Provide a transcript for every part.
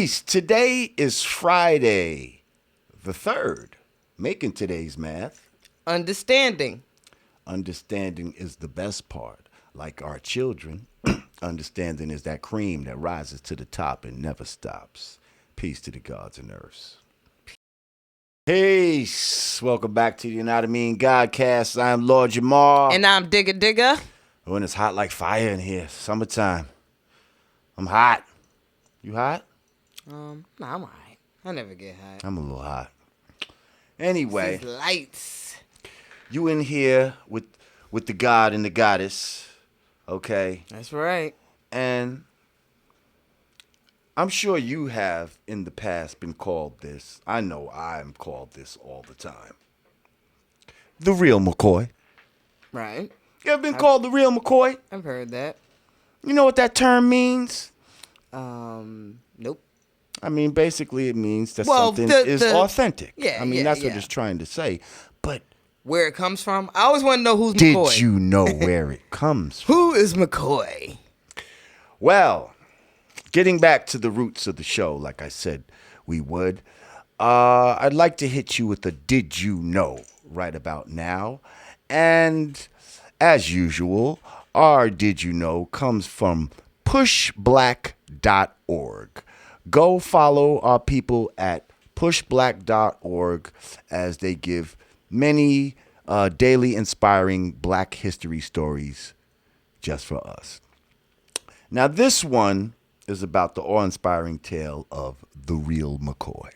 Peace. Today is Friday the 3rd. Making today's math. Understanding. Understanding is the best part. Like our children, understanding is that cream that rises to the top and never stops. Peace to the gods and earths. Peace. Welcome back to the Lenard Godcast. I'm Lord Jamar. And I'm Digga. Oh, and it's hot like fire in here. Summertime. I'm hot. You hot? Nah, I'm alright. I never get hot. I'm a little hot. Anyway. These lights. You in here with the god and the goddess. Okay? That's right. And I'm sure you have in the past been called this. I know I'm called this all the time. The real McCoy. Right. You ever been called the real McCoy? I've heard that. You know what that term means? Nope. I mean, basically it means that something is authentic. Yeah, I mean, that's what it's trying to say. But where it comes from? I always want to know who's did McCoy. Did you know where it comes from? Who is McCoy? Well, getting back to the roots of the show, like I said we would, I'd like to hit you with a did you know right about now. And as usual, our did you know comes from pushblack.org. Go follow our people at pushblack.org as they give many daily inspiring Black history stories just for us. Now, this one is about the awe-inspiring tale of the real McCoy.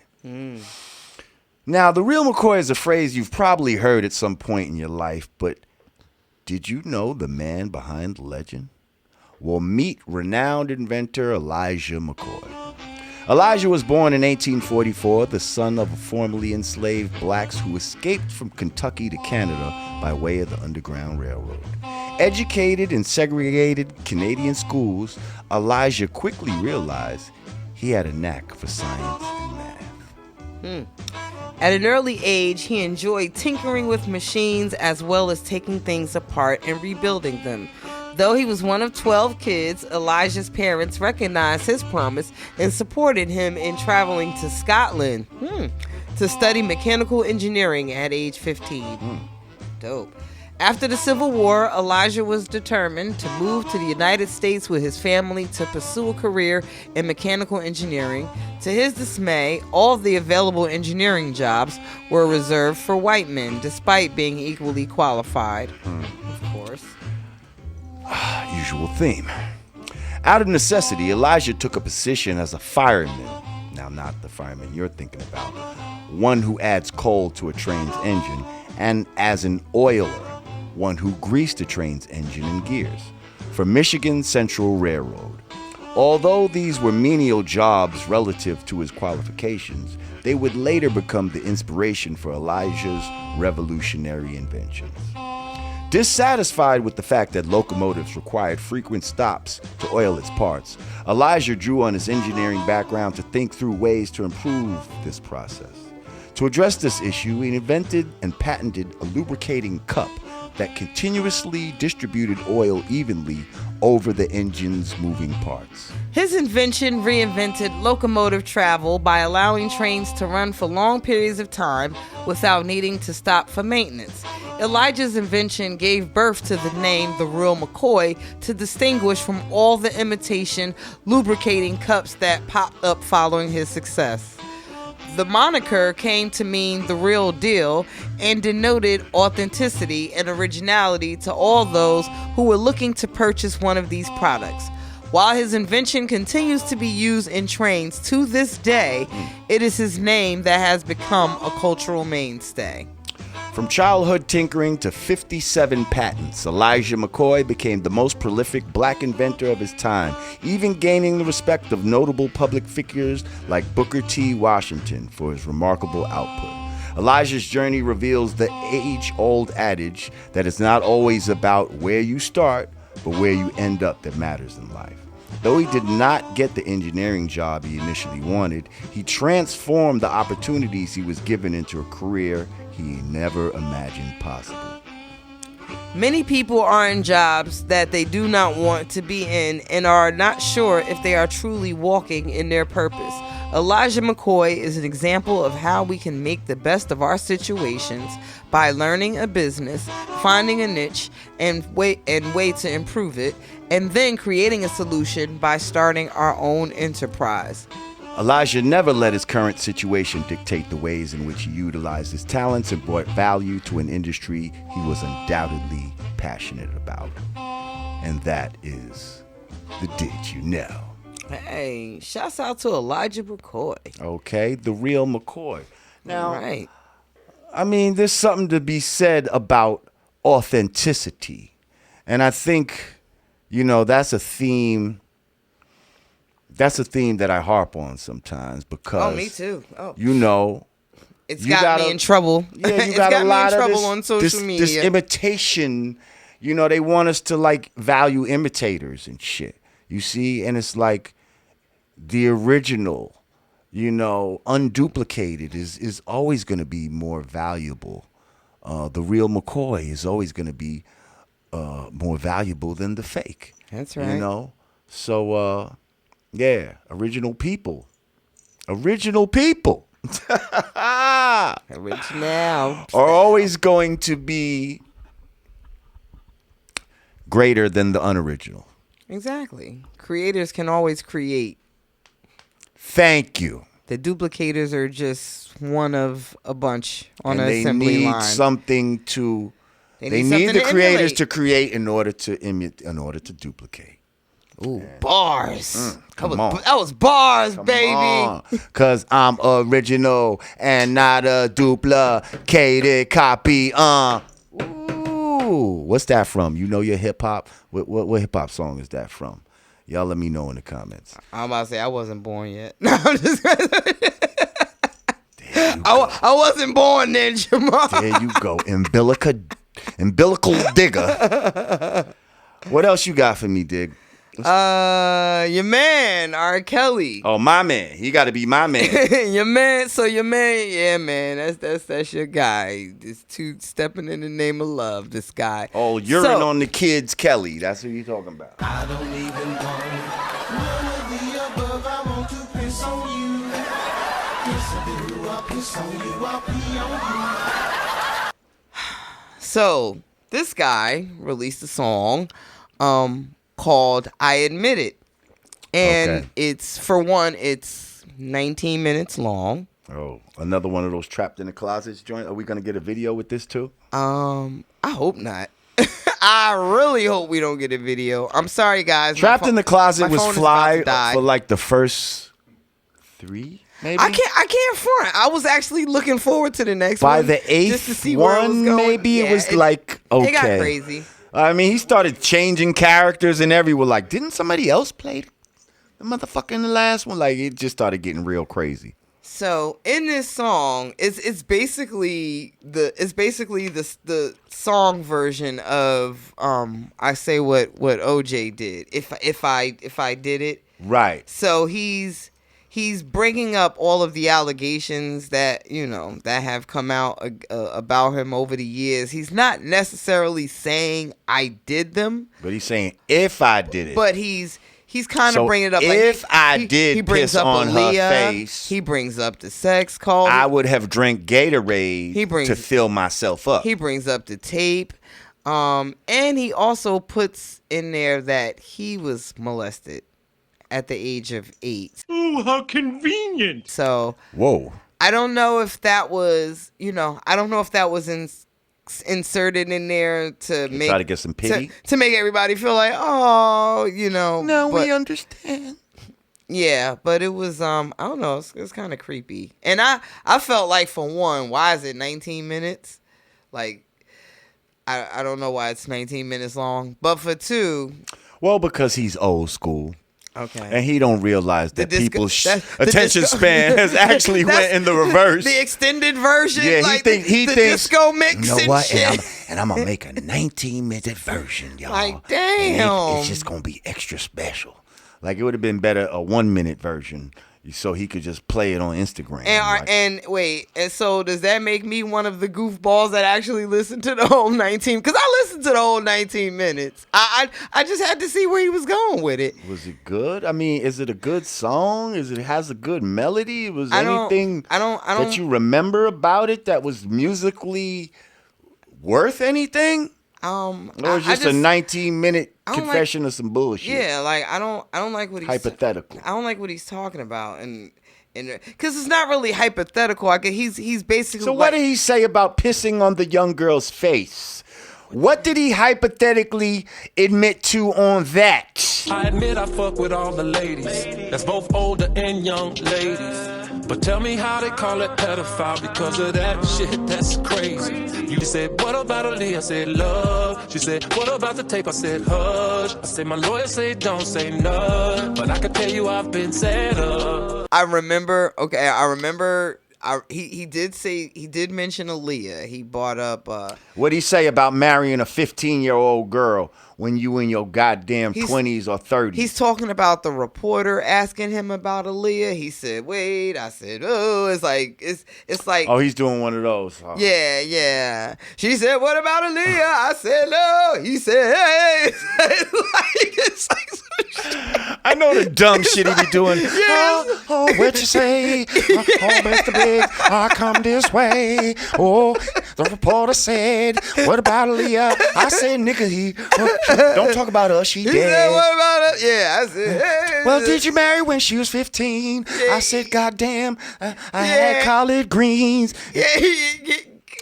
Now, the real McCoy is a phrase you've probably heard at some point in your life, but did you know the man behind the legend? Well, meet renowned inventor Elijah McCoy. Elijah was born in 1844, the son of formerly enslaved blacks who escaped from Kentucky to Canada by way of the Underground Railroad. Educated in segregated Canadian schools, Elijah quickly realized he had a knack for science and math. At an early age, he enjoyed tinkering with machines as well as taking things apart and rebuilding them. Though he was one of 12 kids, Elijah's parents recognized his promise and supported him in traveling to Scotland to study mechanical engineering at age 15. Dope. After the Civil War, Elijah was determined to move to the United States with his family to pursue a career in mechanical engineering. To his dismay, all of the available engineering jobs were reserved for white men, despite being equally qualified. Of course. Usual theme. Out of necessity, Elijah took a position as a fireman. Now, not the fireman you're thinking about. One who adds coal to a train's engine, and as an oiler, one who greased a train's engine and gears, for Michigan Central Railroad. Although these were menial jobs relative to his qualifications, they would later become the inspiration for Elijah's revolutionary inventions. Dissatisfied with the fact that locomotives required frequent stops to oil its parts, Elijah drew on his engineering background to think through ways to improve this process. To address this issue, he invented and patented a lubricating cup that continuously distributed oil evenly over the engine's moving parts. His invention reinvented locomotive travel by allowing trains to run for long periods of time without needing to stop for maintenance. Elijah's invention gave birth to the name The Real McCoy to distinguish from all the imitation lubricating cups that popped up following his success. The moniker came to mean the real deal and denoted authenticity and originality to all those who were looking to purchase one of these products. While his invention continues to be used in trains to this day, it is his name that has become a cultural mainstay. From childhood tinkering to 57 patents, Elijah McCoy became the most prolific black inventor of his time, even gaining the respect of notable public figures like Booker T. Washington for his remarkable output. Elijah's journey reveals the age-old adage that it's not always about where you start, but where you end up that matters in life. Though he did not get the engineering job he initially wanted, he transformed the opportunities he was given into a career he never imagined possible. Many people are in jobs that they do not want to be in and are not sure if they are truly walking in their purpose. Elijah McCoy is an example of how we can make the best of our situations by learning a business, finding a niche and way to improve it, and then creating a solution by starting our own enterprise. Elijah never let his current situation dictate the ways in which he utilized his talents and brought value to an industry he was undoubtedly passionate about. And that is the Did You Know? Hey, shouts out to Elijah McCoy. Okay, the real McCoy. Now, Right. I mean, there's something to be said about authenticity. And I think, that's a theme. That's a theme that I harp on sometimes because. Oh, me too. Oh. It's you got me in trouble. Yeah, you It's got got a me lot in of trouble this, on social media. This imitation. They want us to value imitators and shit. You see, and it's like the original, unduplicated is always going to be more valuable. The real McCoy is always going to be more valuable than the fake. That's right. So yeah, original people. Original are always going to be greater than the unoriginal. Exactly. Creators can always create. Thank you. The duplicators are just one of a bunch on And an assembly line. They need the creators to create in order to duplicate. Ooh, bars. Come on. That was bars, baby. Because I'm original and not a duplicated copy. Ooh, what's that from? You know your hip hop? What hip hop song is that from? Y'all let me know in the comments. I'm about to say I wasn't born yet. No, I'm just I wasn't born then, Jamar. There you go. Umbilical Digga. What else you got for me, Dig? Your man, R. Kelly. Oh, my man. He got to be my man. your man, yeah, man. That's your guy. This stepping in the name of love, this guy. Oh, urine on the kids, Kelly. That's who you talking about. I don't even want none of the above. I want to piss on you. Piss on you, I'll piss on you, I'll pee on you. So, this guy released a song called I Admit It. And it's 19 minutes long. Oh, another one of those trapped in the closets joint. Are we going to get a video with this too? I hope not. I really hope we don't get a video. I'm sorry, guys. Trapped in the Closet was fly for the first 3, maybe? I can't front. I was actually looking forward to the next one. By the 8th just to see where it was going. maybe it was okay. It got crazy. I mean, he started changing characters and everyone didn't somebody else play the motherfucker in the last one? It just started getting real crazy. So in this song, it's basically the song version of I Say What OJ did. If I did it right. So he's bringing up all of the allegations that that have come out about him over the years. He's not necessarily saying I did them, but he's saying if I did it. But he's kind of bringing it up. If I did piss on her face, he brings up the sex call. I would have drank Gatorade to fill myself up. He brings up the tape, and he also puts in there that he was molested at the age of 8. Ooh, how convenient. So, whoa. I don't know if that was, inserted in there to try to get some pity, to make everybody feel like, oh, No, we understand. Yeah, but it was, I don't know, it's kind of creepy. And I felt like, for one, why is it 19 minutes? I don't know why it's 19 minutes long. But for 2... Well, because he's old school. Okay. And he don't realize that people's attention span has actually went in the reverse. The extended version. Yeah, he thinks disco mix. You know what? Shit. And I'm gonna make a 19-minute version, y'all. Damn. It's just gonna be extra special. It would have been better a 1-minute version. so he could just play it on Instagram. And so does that make me one of the goofballs that actually listened to the whole 19? Because I listened to the whole 19 minutes. I just had to see where he was going with it. Was it good? I mean, is it a good song? Has a good melody? Was anything that you remember about it that was musically worth anything? Or was just a 19-minute confession of some bullshit? Yeah, like I don't like what he's hypothetical. I don't like what he's talking about, and because it's not really hypothetical. He's basically. So what did he say about pissing on the young girl's face? What did he hypothetically admit to on that? I admit I fuck with all the ladies. That's both older and young ladies. But tell me how they call it pedophile because of that shit, that's crazy. You said, what about Aaliyah? I said, love. She said, what about the tape? I said, hush. I said, my lawyer said, don't say none. But I can tell you I've been set up. I remember, he did mention Aaliyah. He brought up What'd he say about marrying a 15-year-old girl when you in your goddamn 20s or 30s? He's talking about the reporter asking him about Aaliyah. He said, wait. I said, oh. It's like oh, he's doing one of those. Huh? Yeah. She said, what about Aaliyah? I said, no. He said, hey. it's like I know the dumb shit he be doing. Yes. Oh, what you say? Oh, Mr. Big, I come this way. Oh, the reporter said, what about Aaliyah? I said, nigga, don't talk about us. She he dead. said, what about her? Yeah, I said, hey. Well, did you marry when she was 15? I said, goddamn, I had collard greens. Yeah,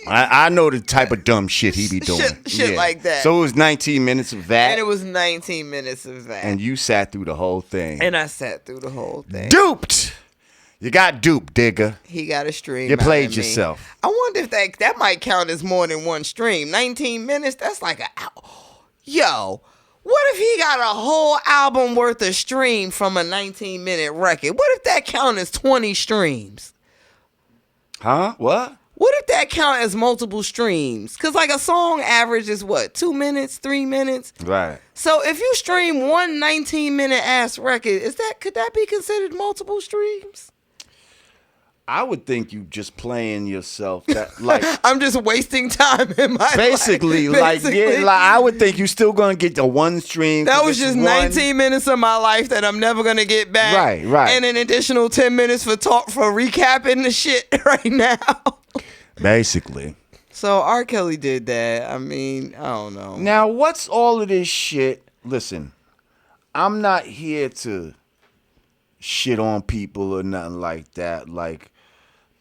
I know the type of dumb shit he be doing. Shit like that. So it was 19 minutes of that. And it was 19 minutes of that. And you sat through the whole thing. And I sat through the whole thing. Duped! You got duped, Digga. He got a stream. You played out of yourself. Me. I wonder if that might count as more than one stream. 19 minutes, that's like yo, what if he got a whole album worth of stream from a 19-minute record? What if that count as 20 streams? Huh? What? What if that count as multiple streams? Because like a song average is what, 2 minutes, 3 minutes? Right. So if you stream one 19-minute ass record, could that be considered multiple streams? I would think you just playing yourself. That like I'm just wasting time in my basically, life. I would think you still gonna get the one stream. That was just 19 minutes of my life that I'm never gonna get back. Right. And an additional 10 minutes for recapping the shit right now. Basically. So R. Kelly did that. I mean, I don't know. Now, what's all of this shit? Listen, I'm not here to shit on people or nothing like that.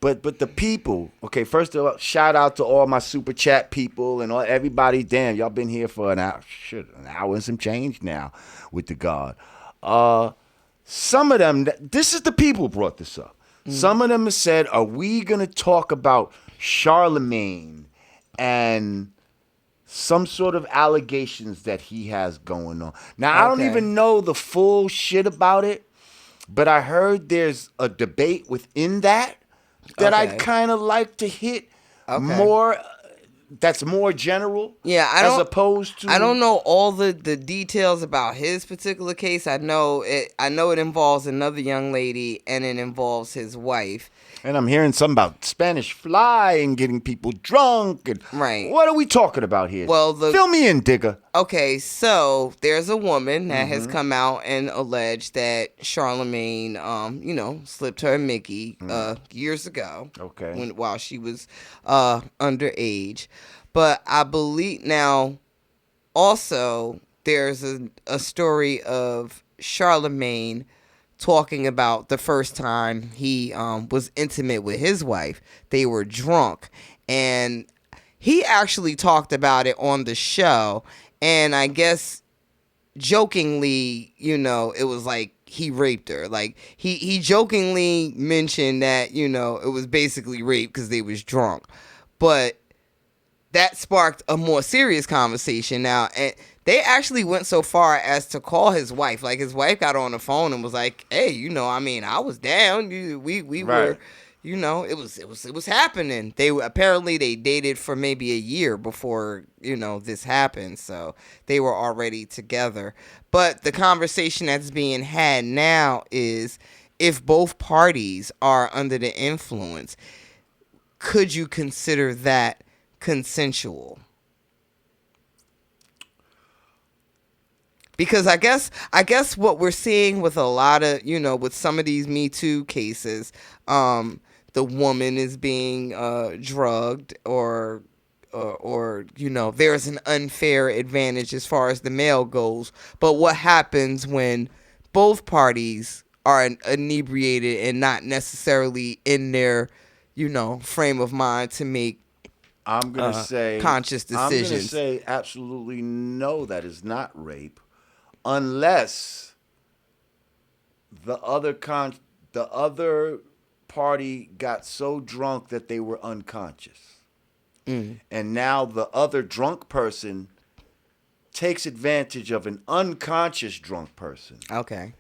But the people, okay, first of all, shout out to all my super chat people and everybody. Damn, y'all been here for an hour and some change now with the God. Some of them, this is the people brought this up. Some of them have said, are we going to talk about Charlamagne and some sort of allegations that he has going on? Now, I don't even know the full shit about it, but I heard there's a debate within that I'd kind of like to hit more. That's more general. Yeah, as opposed to. I don't know all the details about his particular case. I know it involves another young lady and it involves his wife. And I'm hearing something about Spanish Fly and getting people drunk. And right. What are we talking about here? Well, fill me in, Digga. Okay, so there's a woman that has come out and alleged that Charlamagne, slipped her a Mickey years ago. Okay. While she was underage. But I believe now, also, there's a story of Charlamagne talking about the first time he was intimate with his wife. They were drunk. And he actually talked about it on the show. And I guess jokingly, it was like he raped her. Like he jokingly mentioned that, it was basically rape because they was drunk. But that sparked a more serious conversation now. And they actually went so far as to call his wife. Like his wife got on the phone and was like, "Hey, I was down. We were, it was happening." They dated for maybe a year before, this happened. So they were already together. But the conversation that's being had now is if both parties are under the influence, could you consider that consensual? Because I guess what we're seeing with a lot of, with some of these Me Too cases, the woman is being drugged or there's an unfair advantage as far as the male goes. But what happens when both parties are inebriated and not necessarily in their, frame of mind to make I'm gonna say conscious decisions? I'm gonna say absolutely no, that is not rape, unless the other party got so drunk that they were unconscious. And now the other drunk person takes advantage of an unconscious drunk person. Okay.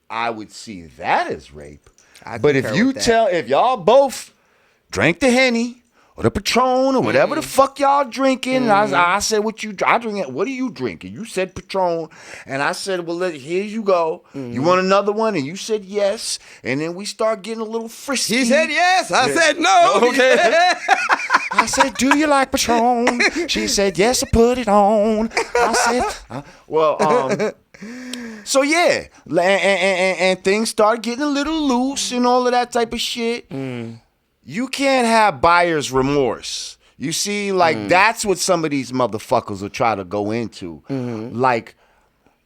I would see that as rape. But if y'all both drank the Henny or the Patron or whatever the fuck y'all drinking, and I said, I drink it. What are you drinking? You said Patron, and I said, well, here you go. You want another one? And you said yes, and then we start getting a little frisky. He said yes. I said no. Okay. I said, do you like Patron? She said, yes, I put it on. I said, so yeah, and things start getting a little loose and all of that type of shit. You can't have buyer's remorse. You see, that's what some of these motherfuckers will try to go into. Like,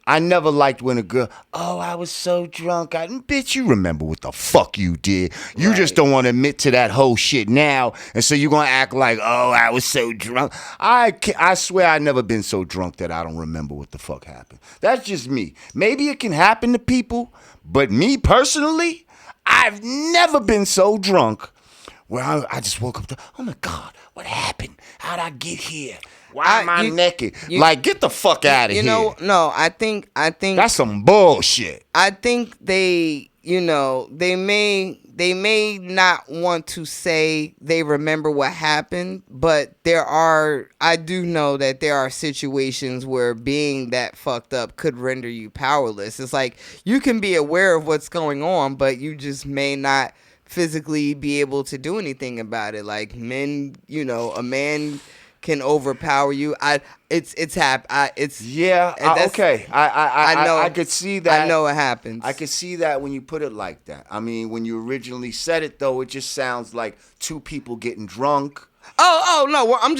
I never liked when a girl, I was so drunk. Bitch, you remember what the fuck you did. You just don't want to admit to that whole shit now. And so you're going to act like, I was so drunk. I swear I never been so drunk that I don't remember what the fuck happened. That's just me. Maybe it can happen to people, but me personally, I've never been so drunk where I just woke up to, oh my God, what happened? How'd I get here? Why am I naked? Get the fuck out of here. No, I think that's some bullshit. I think they may not want to say they remember what happened, but I do know that there are situations where being that fucked up could render you powerless. It's like you can be aware of what's going on, but you just may not physically be able to do anything about it. Like men, a man can overpower you. Okay. I could see that. I know it happens. I could see that when you put it like that. I mean, when you originally said it, though, it just sounds like two people getting drunk. Oh no! Well, I'm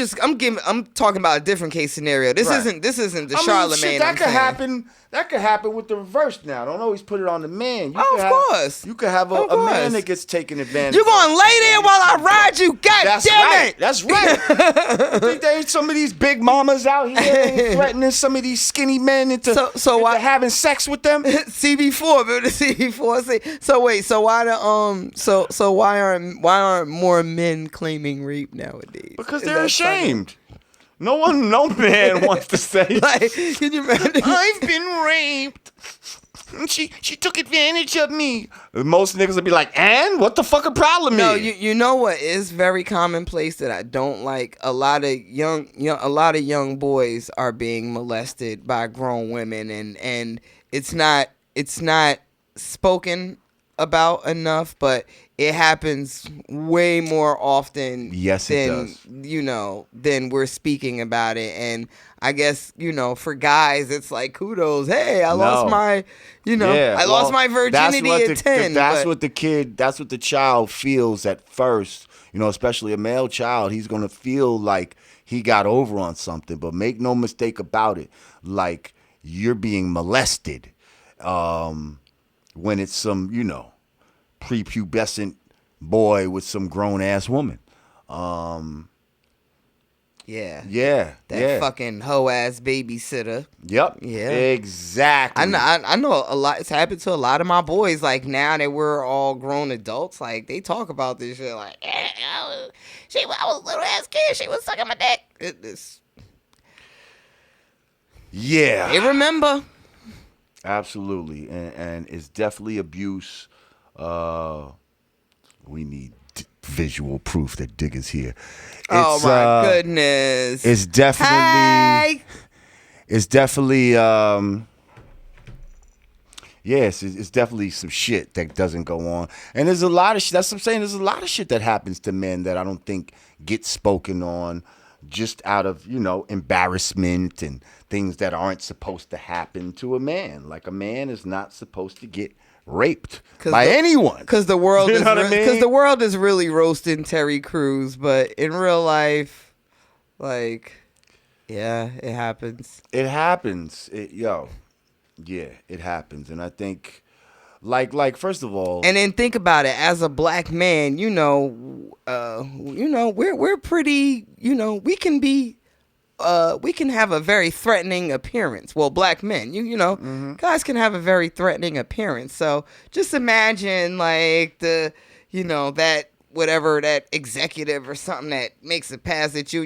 talking about a different case scenario. This isn't the Charlamagne. Shit, that could happen. That could happen with the reverse now. Don't always put it on the man. Of course. You could have a man that gets taken advantage of. You gonna lay there while I ride you? God damn it! That's right. You think there ain't some of these big mamas out here threatening some of these skinny men into having sex with them? CB4, remember the CB4? So wait, why aren't more men claiming rape nowadays? Because they're ashamed. No man wants to say, can you imagine? I've been raped. She took advantage of me. Most niggas would be like, and what the fucking problem is? No, you know what is very commonplace that I don't like? A lot of young boys are being molested by grown women, and it's not spoken about enough, but it happens way more often than we're speaking about it. And I guess, for guys, it's like, kudos. Hey, I lost my virginity at 10. That's what the child feels at first, especially a male child. He's going to feel like he got over on something, but make no mistake about it. Like, you're being molested when it's some, prepubescent boy with some grown-ass woman. That fucking hoe-ass babysitter. Yep. Yeah. Exactly. I know a lot. It's happened to a lot of my boys. Like, now that we're all grown adults, like, they talk about this shit. Like, I was a little ass kid. She was sucking my dick. Yeah. They remember. Absolutely. And it's definitely abuse. We need visual proof that Digga's here. Oh my goodness! It's definitely. Hi. It's definitely. Yes, it's definitely some shit that doesn't go on. And there's a lot of that's what I'm saying. There's a lot of shit that happens to men that I don't think gets spoken on just out of, embarrassment and things that aren't supposed to happen to a man. Like a man is not supposed to get raped by anyone. Because the world You is know what I mean? because the world is really roasting Terry Crews, but in real life, like, yeah, it happens. It happens. Yeah, it happens. And I think like first of all, And then think about it. As a black man, we're pretty. We can be. We can have a very threatening appearance. Well, black men, guys can have a very threatening appearance. So just imagine like that whatever that executive or something that makes a pass at you.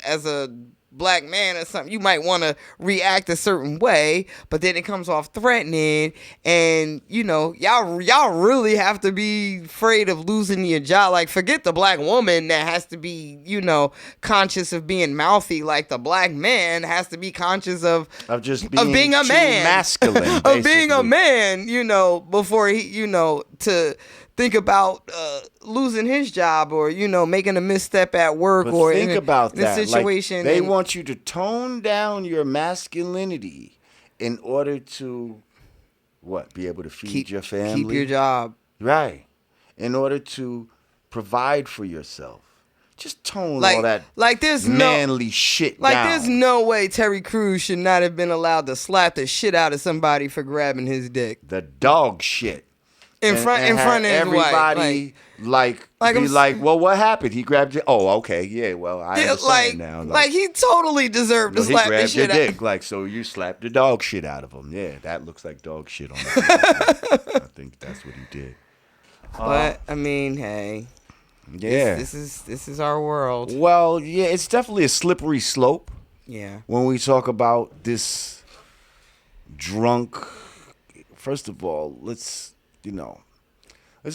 As a black man or something, you might want to react a certain way, but then it comes off threatening, and y'all really have to be afraid of losing your job. Like, forget the black woman that has to be conscious of being mouthy. Like, the black man has to be conscious of just being a too man, masculine, of being a basically. man, before he to think about losing his job or making a misstep at work But or think about in a that. situation. Like, they and- want you to tone down your masculinity in order to be able to feed your family, keep your job. right? In order to provide for yourself. Just tone Like- all that like there's no- manly shit Like, down. there's no way Terry Crews should not have been allowed to slap the shit out of somebody for grabbing his dick the dog shit. in front have of his wife. everybody Like be I'm like, well, what happened? He grabbed you. Oh, okay, yeah. Well, I understand now. Like he totally deserved to he slap the grabbed your shit out. dick. Like, so you slapped the dog shit out of him. Yeah, that looks like dog shit on the I think that's what he did. But I mean, hey, Yeah. this is our world. Well, yeah, it's definitely a slippery slope Yeah. when we talk about this drunk. First of all, let's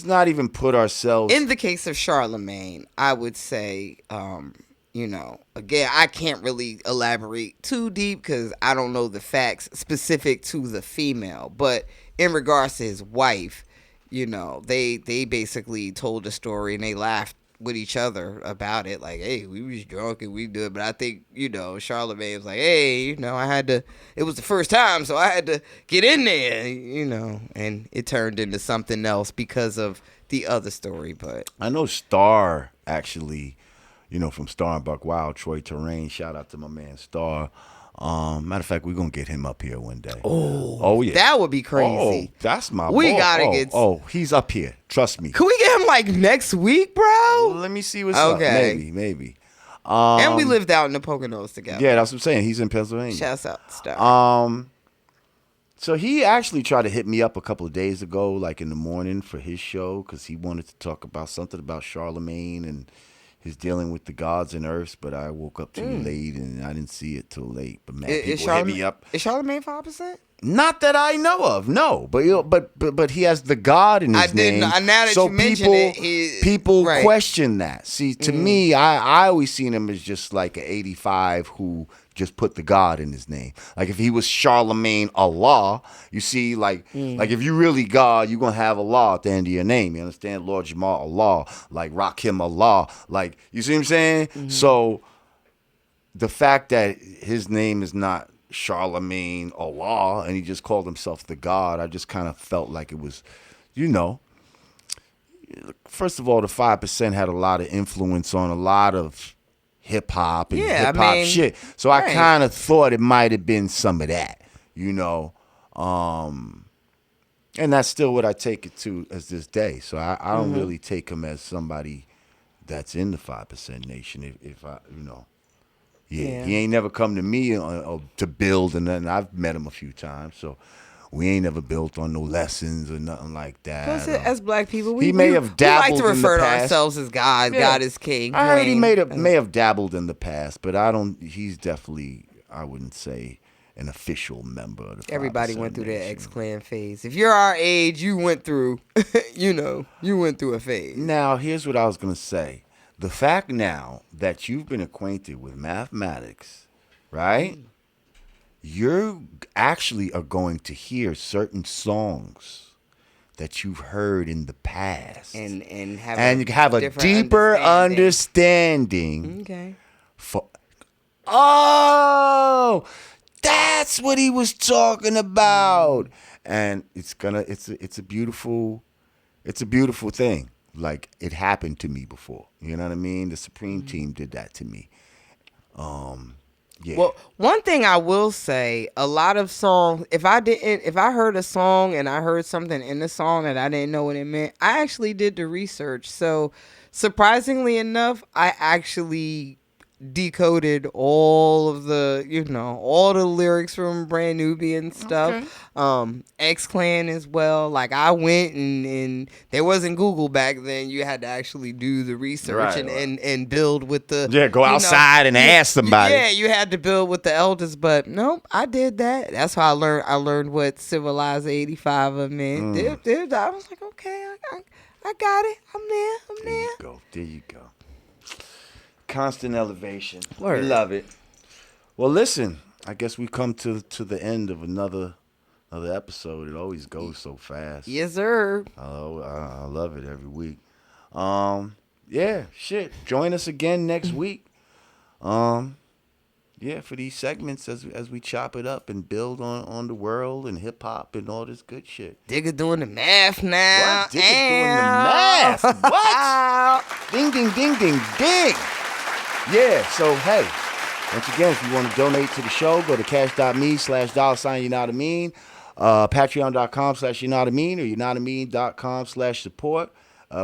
not even put ourselves In the case of Charlamagne, I would say, again, I can't really elaborate too deep because I don't know the facts specific to the female. But in regards to his wife, they basically told a story and they laughed with each other about it. Like, hey, we was drunk and we do it. But I think, Charlamagne was like, hey, it was the first time, so I had to get in there, and it turned into something else because of the other story. But I know Star actually, from Star and Buck Wild, Troy Terrain. Shout out to my man Star. Matter of fact, we're gonna get him up here one day. Oh yeah, that would be crazy. Oh, that's my We boy. gotta Oh, get- Oh, he's up here. Trust me. Can we get him like next week, bro? Let me see what's up. Okay. Maybe. And we lived out in the Poconos together. Yeah, that's what I'm saying. He's in Pennsylvania. Shouts out to Star. So he actually tried to hit me up a couple of days ago, like in the morning for his show, because he wanted to talk about something about Charlamagne and his dealing with the gods and earths. But I woke up too late and I didn't see it till late. But man, people hit me up. Is Charlamagne 5%? Not that I know of, no. But he has the God in his I didn't name. know. Now that so you mention people, it, people right. question that. See, to me, I always seen him as just like an 85 who just put the God in his name. Like if he was Charlamagne Allah, you see, like if you really God, you're gonna have Allah at the end of your name. You understand? Lord Jamar Allah, like Rakim Allah, like you see what I'm saying? So the fact that his name is not Charlamagne Allah and he just called himself the God, I just kind of felt like it was, first of all, the 5% had a lot of influence on a lot of hip hop and Yeah, hip hop I mean, shit. So I right. kind of thought it might have been some of that, and that's still what I take it to as this day. So I don't really take him as somebody that's in the 5% nation. If I, Yeah. he ain't never come to me to build and nothing. I've met him a few times, so we ain't never built on no lessons or nothing like that. Plus, as black people, He may have dabbled we like to in the refer to past. ourselves as God. Yeah. God is king. I heard he reign. may have dabbled in the past, but I don't. He's definitely, I wouldn't say, an official member of the 5% Everybody went through their nation. X-Clan phase. If you're our age, you went through, you went through a phase. Now, here's what I was gonna say. The fact now that you've been acquainted with mathematics, right? you're actually are going to hear certain songs that you've heard in the past and have and have a different deeper understanding. Okay. Oh, that's what he was talking about. And it's a beautiful thing. Like, it happened to me before. You know what I mean? The Supreme team did that to me. Yeah. Well, one thing I will say, a lot of songs, if I heard a song and I heard something in the song that I didn't know what it meant, I actually did the research. So surprisingly enough, I actually decoded all of the, all the lyrics from Brand Nubian stuff. X-Clan as well. Like, I went and there wasn't Google back then. You had to actually do the research and build with the go outside and ask somebody. Yeah, you had to build with the elders, but nope, I did that. That's how I learned what Civilized 85 meant. I was like, okay, I got it. I'm there. There you go. Constant elevation. Word. We love it. Well, listen, I guess we come to the end of another episode. It always goes so fast. Yes, sir. I love it every week. Yeah, shit. Join us again next week. Yeah, for these segments as we chop it up and build on the world and hip hop and all this good shit. Digga doing the math now. What? Digga doing the math? What? Ding, ding, ding, ding, ding. Yeah, so hey, once again, if you want to donate to the show, go to cash.me/$, you know what I mean? Patreon.com/you know what I mean, or you know what I mean.com/support.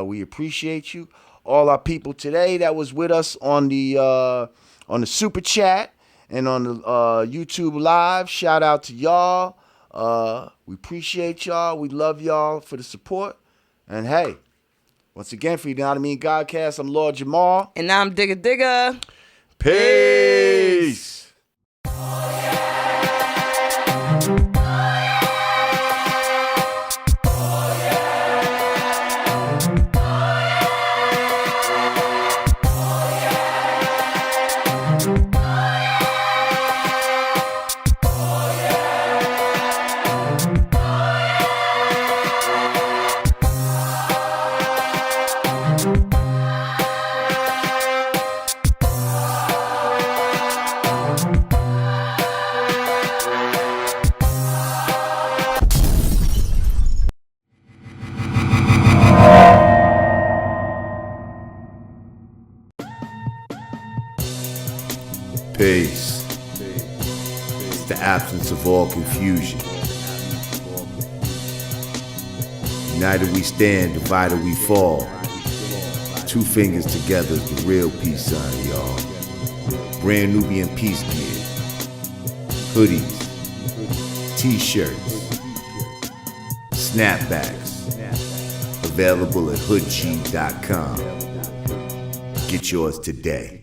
We appreciate you. All our people today that was with us on the super chat and on the YouTube live, shout out to y'all. We appreciate y'all. We love y'all for the support. And hey, once again, for you know what I mean, Godcast, I'm Lord Jamar. And I'm Digga. Peace. Peace. It's the absence of all confusion. United we stand, divided we fall. Two fingers together is the real peace sign, y'all. Brand Nubian peace gear. Hoodies. T-shirts. Snapbacks. Available at hoodg.com. Get yours today.